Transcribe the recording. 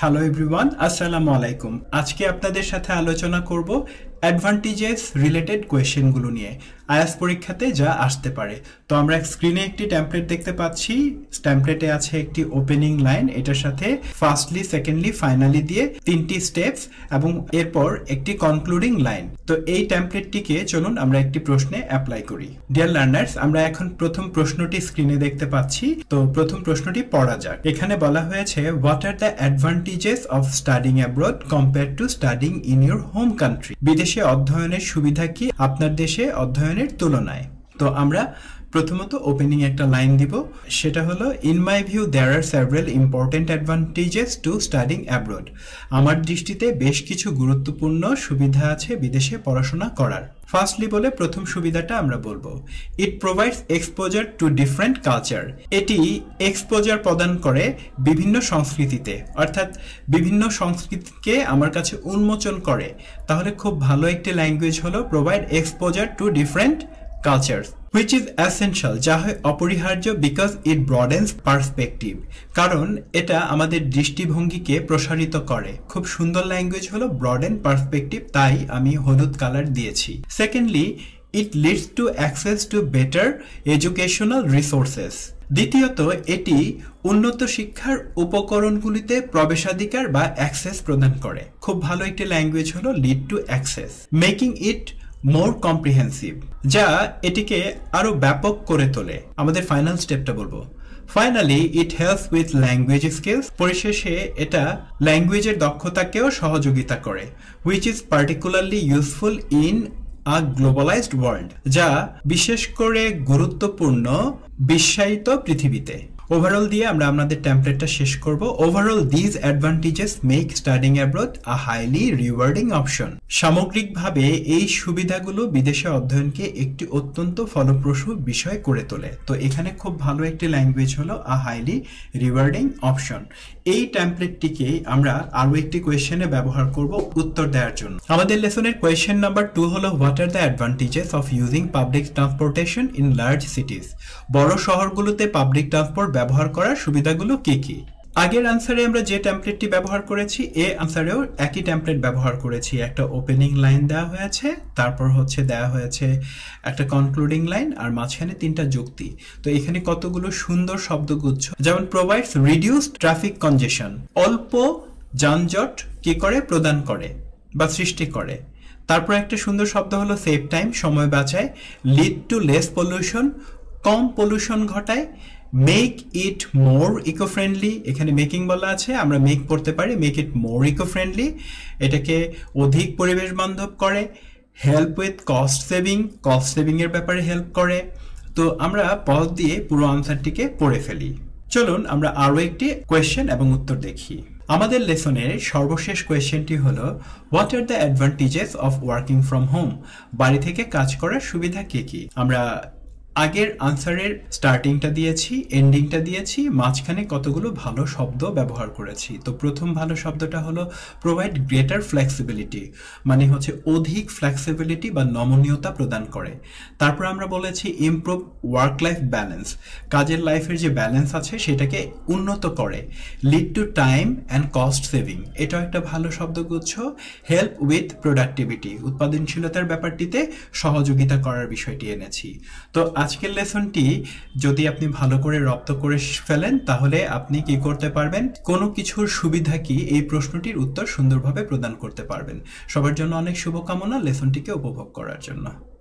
Hello everyone, আসসালামু আলাইকুম। আজকে আপনাদের সাথে আলোচনা করব অ্যাডভান্টেজেস রিলেটেড কোয়েশ্চেনগুলো নিয়ে আইএলটিএস পরীক্ষাতে যা আসতে পারে। তো আমরা স্ক্রিনে একটি টেমপ্লেট দেখতে পাচ্ছি। টেমপ্লেটে আছে একটি ওপেনিং লাইন, এটার সাথে ফার্স্টলি, সেকেন্ডলি, ফাইনালি দিয়ে তিনটি স্টেপস এবং এরপর একটি কনক্লুডিং লাইন। তো এই টেমপ্লেটটিকে চলুন আমরা একটি প্রশ্নে অ্যাপ্লাই করি। ডিয়ার লার্নার্স, আমরা এখন প্রথম প্রশ্নটি স্ক্রিনে দেখতে পাচ্ছি। তো প্রথম প্রশ্নটি পড়া যাক। এখানে বলা হয়েছে, what are the advantages of studying abroad compare to studying in your home country? বিদেশে অধ্যয়নের সুবিধা কি আপনার দেশে অধ্যয়নের তুলনায়? তো আমরা প্রথমত ওপেনিং একটা লাইন দিব, সেটা হলো, in my view there are several important advantages to studying abroad. আমার দৃষ্টিতে বেশ কিছু গুরুত্বপূর্ণ সুবিধা আছে বিদেশে পড়াশোনা করার। ফার্স্টলি বলে প্রথম সুবিধাটা আমরা বলবো, ইট provides exposure two different culture. এটি এক্সপোজার প্রদান করে বিভিন্ন সংস্কৃতিতে, অর্থাৎ বিভিন্ন সংস্কৃতিকে আমার কাছে উন্মোচন করে। তাহলে খুব ভালো একটি ল্যাঙ্গুয়েজ হলো provide exposure two different culture, which is essential, যা হয় অপরিহার্য, বিকজ ইট ব্রডেন্স পার্সপেক্টিভ, কারণ এটা আমাদের দৃষ্টিভঙ্গিকে প্রসারিত করে। খুব সুন্দর ল্যাঙ্গুয়েজ হলো ব্রডেন পার্সপেক্টিভ, তাই আমি হলুদ কালার দিয়েছি। Secondly, it leads to access to better educational resources. দ্বিতীয়ত, এটি উন্নত শিক্ষার উপকরণগুলিতে প্রবেশাধিকার বা অ্যাক্সেস প্রদান করে। খুব ভালো একটি ল্যাঙ্গুয়েজ হলো lead to access, making it more comprehensive, যা এটিকে আরো ব্যাপক করে তোলে। আমাদের ফাইনাল স্টেপটা বলবো, finally it helps with language skills. পরিশেষে এটা ল্যাঙ্গুয়েজের দক্ষতাকেও সহযোগিতা করে, which is particularly useful in a globalised world, যা বিশেষ করে গুরুত্বপূর্ণ বিশ্বায়িত পৃথিবীতে। ওভারঅল দিয়ে আমরা আমাদের টেমপ্লেটটা শেষ করব। Overall these advantages make studying abroad a highly rewarding option. সামগ্রিকভাবে এই সুবিধাগুলো বিদেশে অধ্যয়নকে একটি অত্যন্ত ফলপ্রসূ বিষয় করে তোলে। তো এখানে খুব ভালো একটি ল্যাঙ্গুয়েজ হলো আ হাইলি রিওয়ার্ডিং অপশন। এই টেমপ্লেটটিকে আমরা আরো একটি কোয়েশ্চেনে ব্যবহার করব উত্তর দেওয়ার জন্য। আমাদের লেসনের কোয়েশ্চেন নাম্বার 2 হলো, what are the advantages of using public transportation in large সিটিজ? বড় শহরগুলোতে পাবলিক ট্রান্সপোর্ট ব্যবহার করার সুবিধাগুলো কি কি? আগের আনসারে আমরা যে টেমপ্লেটটি ব্যবহার করেছি, এই আনসারেও একই টেমপ্লেট ব্যবহার করেছি। একটা ওপেনিং লাইন দেওয়া হয়েছে, তারপর দেওয়া হয়েছে একটা কনক্লুডিং লাইন, আর মাঝখানে তিনটা যুক্তি। তো এখানে কতগুলো সুন্দর শব্দগুচ্ছ, যেমন প্রোভাইডস রিডিউস ট্রাফিক কনজেশন, অল্প যানজট কি করে প্রদান করে বা সৃষ্টি করে। তারপর একটা সুন্দর শব্দ হলো সেভ টাইম, সময় বাঁচায়। লিড টু লেস পলিউশন, কম পলিউশন ঘটায়। Make it more eco friendly, এখানে মেকিং বলা আছে, আমরা মেক পড়তে পারি, make it more eco friendly, এটাকে অধিক পরিবেশ বান্ধব করে। Help with cost saving, cost saving এর ব্যাপারে হেল্প করে। তো আমরা পজ দিয়ে পুরো আনসারটিকে পড়ে ফেলি। চলুন আমরা আরো একটি কোয়েশ্চেন এবং উত্তর দেখি। আমাদের লেসনের সর্বশেষ কোয়েশ্চেনটি হলো, what are the advantages of working from home? বাড়ি থেকে কাজ করার সুবিধা কি কি? আমরা আগের আনসারের স্টার্টিংটা দিয়েছি, এন্ডিংটা দিয়েছি, মাঝখানে কতগুলো ভালো শব্দ ব্যবহার করেছি। তো প্রথম ভালো শব্দটা হলো প্রোভাইড গ্রেটার ফ্লেক্সিবিলিটি, মানে অধিক ফ্লেক্সিবিলিটি বা নমনীয়তা প্রদান করে। তারপর আমরা বলেছি ইমপ্রুভ ওয়ার্ক লাইফ ব্যালেন্স, কাজের লাইফের যে ব্যালেন্স আছে সেটাকে উন্নত করে। Lead to time and cost saving, এটাও একটা ভালো শব্দগুচ্ছ। হেল্প উইথ প্রোডাক্টিভিটি, উৎপাদনশীলতার ব্যাপারটিতে সহযোগিতা করার বিষয়টি এনেছি। তো আজকের লেসনটি যদি আপনি ভালো করে রপ্ত করে ফেলেন, তাহলে আপনি কি করতে পারবেন, কোনো কিছুর সুবিধা কি, এই প্রশ্নটির উত্তর সুন্দরভাবে প্রদান করতে পারবেন। সবার জন্য অনেক শুভকামনা লেসনটিকে উপভোগ করার জন্য।